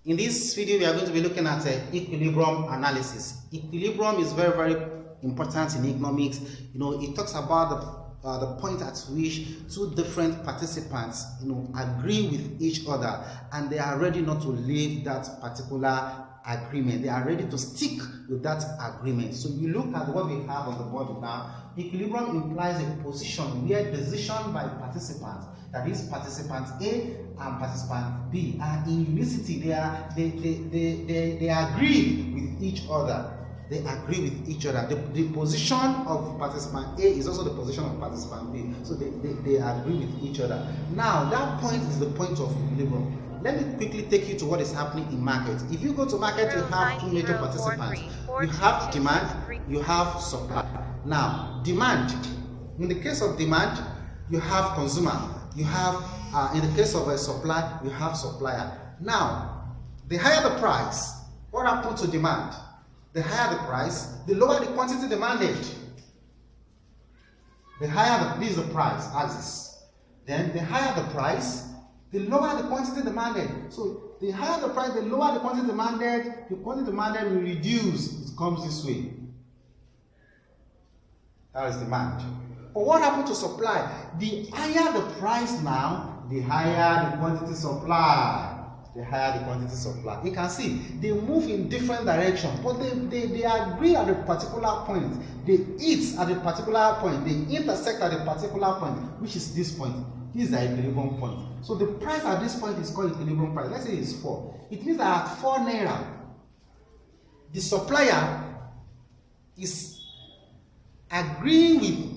In this video, we are going to be looking at equilibrium analysis. Equilibrium is very, very important in economics. You know, it talks about the point at which two different participants, agree with each other, and they are ready not to leave that particular agreement. They are ready to stick with that agreement. So you look at what we have on the board now. Equilibrium implies a position where decision by participants, that is participant A and participant B, are in unicity. They agree with each other. They agree with each other. The position of participant A is also the position of participant B. So they agree with each other. Now that point is the point of equilibrium. Let me quickly take you to what is happening in market. If you go to market, you have two major participants. You have demand, you have supply. Now, demand, in the case of demand, you have consumer. You have, in the case of a supply, you have supplier. Now, the higher the price, what happens to demand? The higher the price, the lower the quantity demanded. The higher this is the price axis. Then the higher the price, the lower the quantity demanded. So the higher the price, the lower the quantity demanded. The quantity demanded will reduce. It comes this way. That is demand. But what happened to supply? The higher the price now, the higher the quantity supply. The higher the quantity supply. You can see they move in different directions, but they agree at a particular point. They hit at a particular point. They intersect at a particular point, which is this point. This is the equilibrium point. So the price at this point is called equilibrium price. Let's say it's 4. It means that at 4 naira, the supplier is agreeing with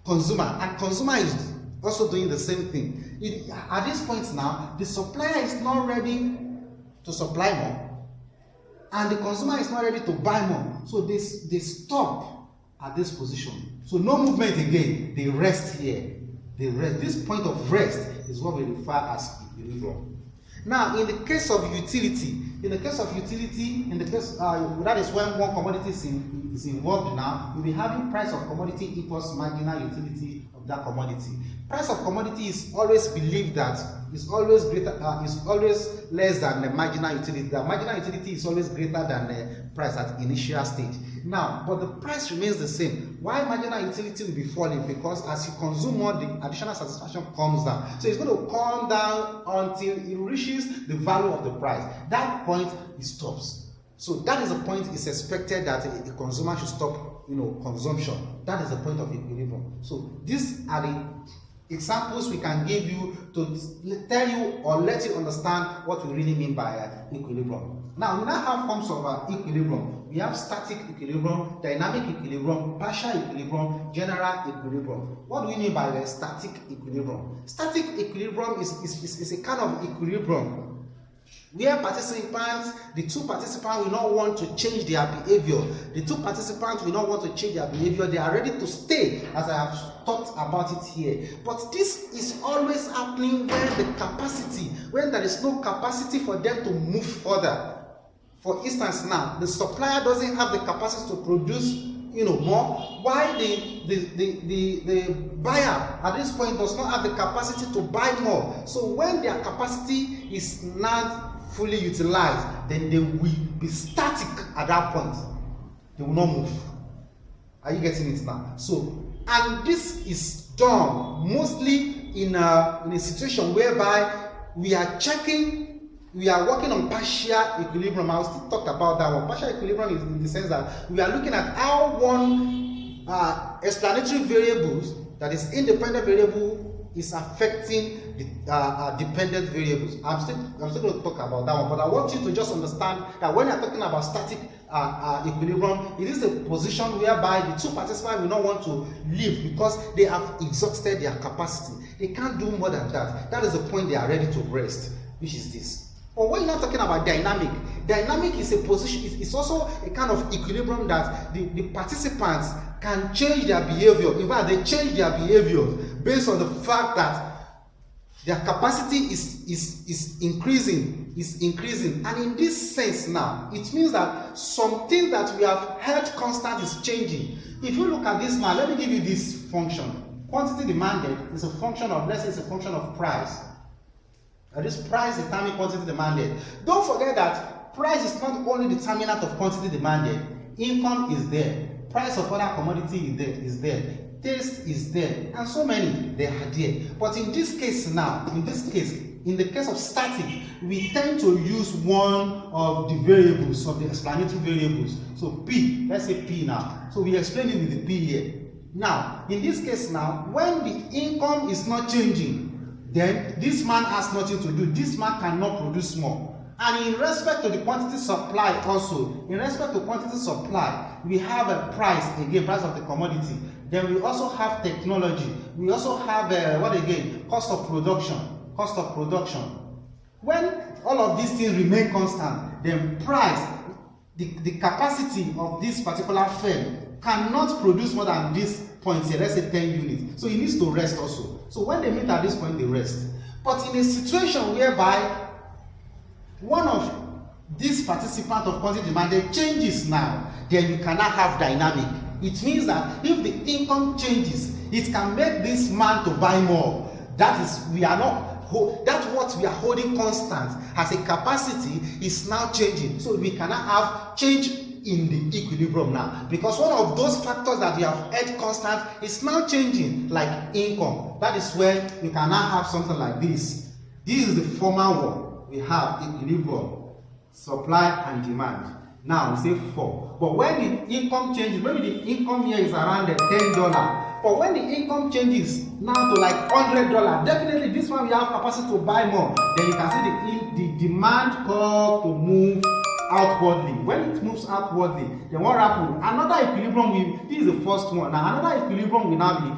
consumer, and consumer is also doing the same thing. At this point now, the supplier is not ready to supply more, and the consumer is not ready to buy more. So they stop at this position. So no movement again. They rest here. They rest. This point of rest is what we refer as equilibrium. Now, in the case of utility, that is when one commodity is involved now, you'll be having price of commodity equals marginal utility of that commodity. Price of commodity is always believed that is always greater, is always less than the marginal utility. The marginal utility is always greater than the price at initial stage. Now, but the price remains the same. Why marginal utility will be falling? Because as you consume more, the additional satisfaction comes down. So it's going to come down until it reaches the value of the price. That point, it stops. So that is the point. It's expected that a consumer should stop, consumption. That is the point of equilibrium. So these are the examples we can give you to tell you or let you understand what we really mean by equilibrium. Now, we now have forms of equilibrium. We have static equilibrium, dynamic equilibrium, partial equilibrium, general equilibrium. What do we mean by the static equilibrium? Static equilibrium is a kind of equilibrium where the two participants will not want to change their behavior. The two participants will not want to change their behavior. They are ready to stay, as I have talked about it here. But this is always happening when there is no capacity for them to move further. For instance, now the supplier doesn't have the capacity to produce, more. Why the buyer at this point does not have the capacity to buy more. So when their capacity is not fully utilized, then they will be static at that point. They will not move. Are you getting it now? So, and this is done mostly in a situation whereby we are working on partial equilibrium. I'll still talk about that one. Partial equilibrium is in the sense that we are looking at how one explanatory variables, that is independent variable, is affecting the dependent variables. I'm still going to talk about that one, but I want you to just understand that when you're talking about static equilibrium, it is a position whereby the two participants will not want to leave because they have exhausted their capacity. They can't do more than that. That is the point they are ready to rest, which is this. But when you're not talking about dynamic is a position, it's also a kind of equilibrium that the participants can change their behavior. In fact, they change their behavior based on the fact that their capacity is increasing. And in this sense now, it means that something that we have held constant is changing. If you look at this now, let me give you this function. Quantity demanded is a function of, let's say it's a function of price. This price determines quantity demanded. Don't forget that price is not only determinant of quantity demanded. Income is there. Price of other commodity is there. Taste is there, and so many they are there. But in this case now, in the case of static, we tend to use one of the variables, of the explanatory variables. So P, let's say P now. So we explain it with the P here. Now, in this case now, when the income is not changing, then this man has nothing to do. This man cannot produce more. And in respect to the quantity supply also, in respect to quantity supply, we have a price, again, price of the commodity. Then we also have technology. We also have, cost of production. Cost of production. When all of these things remain constant, then price, the capacity of this particular firm cannot produce more than this point here, let's say 10 units. So it needs to rest also. So when they meet at this point, they rest. But in a situation whereby one of these participants of quantity demanded changes now, then you cannot have dynamic. It means that if the income changes, it can make this man to buy more. That is, that's what we are holding constant as a capacity is now changing. So we cannot have change in the equilibrium now, because one of those factors that we have held constant is now changing, like income. That is where you cannot have something like this. This is the former one. We have equilibrium, supply and demand. Now we say 4. But when the income changes, maybe the income here is around $10. But when the income changes now to like $100, definitely this one we have capacity to buy more. Then you can see the demand curve to move outwardly. When it moves outwardly, then what happens? Another equilibrium this is the first one. Now another equilibrium will now be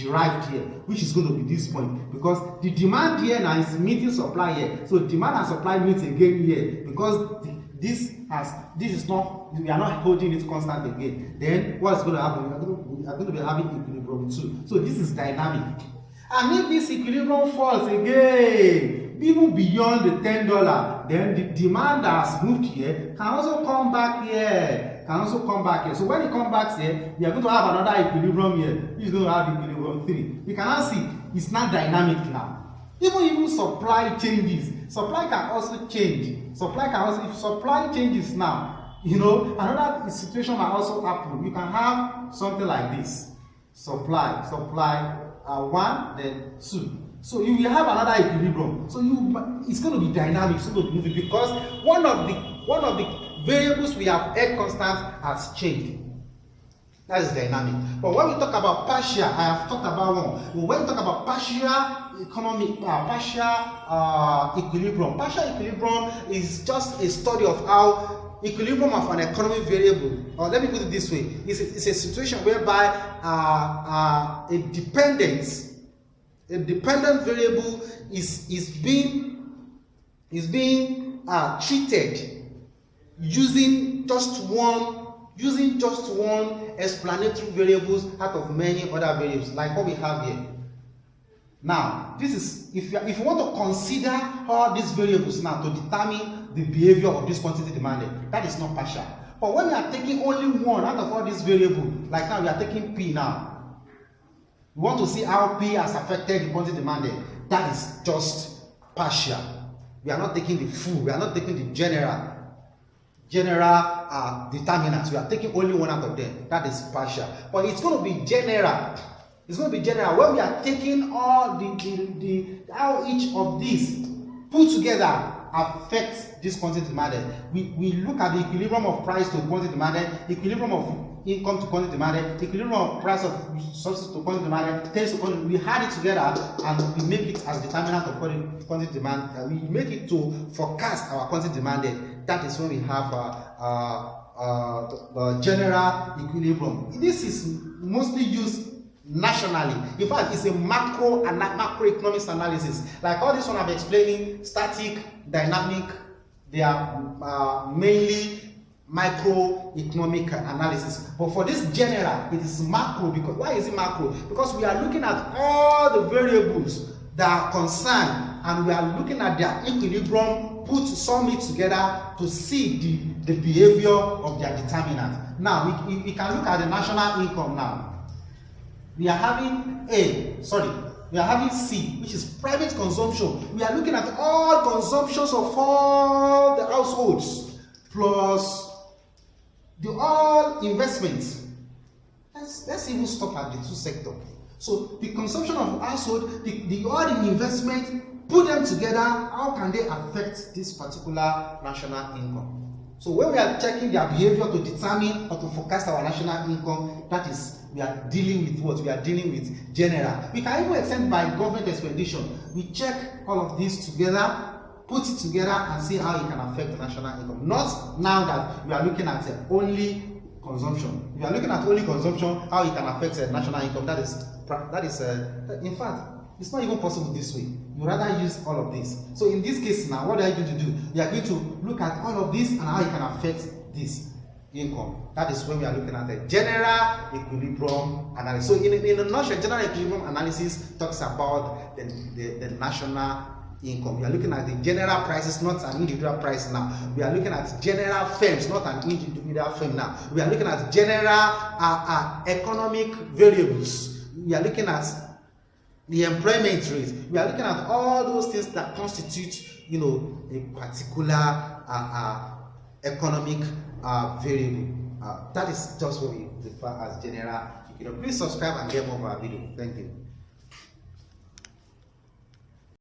derived here, which is going to be this point, because the demand here now is meeting supply here. So demand and supply meets again here, because this is not, we are not holding it constant again. Then what is going to happen? We are going to be having equilibrium too. So this is dynamic. And if this equilibrium falls again, even beyond the $10, then the demand that has moved here can also come back here. So when it comes back here, we are going to have another equilibrium here, which is going to have equilibrium 3. You can now see it's not dynamic now. Even supply changes, supply can also change. If supply changes now, another situation might also happen. You can have something like this: supply 1, then 2. So you will have another equilibrium. So it's going to be dynamic, it's going to be moving, because one of the variables we have held constant has changed. That is dynamic. But when we talk about partial, I have talked about one. When we talk about partial partial equilibrium is just a study of how equilibrium of an economic variable, or let me put it this way, it's a situation whereby a dependent variable is being treated using just one explanatory variables out of many other variables, like what we have here. Now, this is if you want to consider all these variables now to determine the behavior of this quantity demanded, that is not partial. But when we are taking only one out of all these variables, like now we are taking P now, we want to see how P has affected the quantity demanded. That is just partial. We are not taking the full, we are not taking the general determinants. We are taking only one out of them. That is partial. But it's going to be general. It's going to be general when we are taking all the how each of these put together affects this quantity demanded. We look at the equilibrium of price to quantity demanded, equilibrium of income to quantity demanded, equilibrium of price of sources to quantity demanded, taste to quantity. We add it together and we make it as determinant of quantity demand. We make it to forecast our quantity demanded. That is when we have the general equilibrium. This is mostly used nationally. In fact, it's a macroeconomics analysis. Like all this one I'm explaining, static, dynamic, they are mainly microeconomic analysis. But for this general, it is macro. Because why is it macro? Because we are looking at all the variables that are concerned, and we are looking at their equilibrium, sum it together to see the behavior of their determinant. Now we can look at the national income now. We are having We are having C, which is private consumption. We are looking at all consumptions of all the households plus the all investments. Let's even stop at the two sectors. So the consumption of household, the all investment, put them together, how can they affect this particular national income? So when we are checking their behavior to determine or to forecast our national income, that is, we are dealing with what? We are dealing with general. We can even extend by government expenditure. We check all of these together, put it together and see how it can affect the national income. Not now that we are looking at only consumption. If you are looking at only consumption, how it can affect the national income, that is in fact, it's not even possible this way. You rather use all of this. So in this case now, what are you going to do? We are going to look at all of this and how it can affect this income. That is when we are looking at the general equilibrium analysis. So in a nutshell, general equilibrium analysis talks about the national income. We are looking at the general prices, not an individual price now. We are looking at general firms, not an individual firm now. We are looking at general economic variables. We are looking at the employment rate. We are looking at all those things that constitute, a particular economic variable. That is just what we refer as general. Please subscribe and get more of our video. Thank you.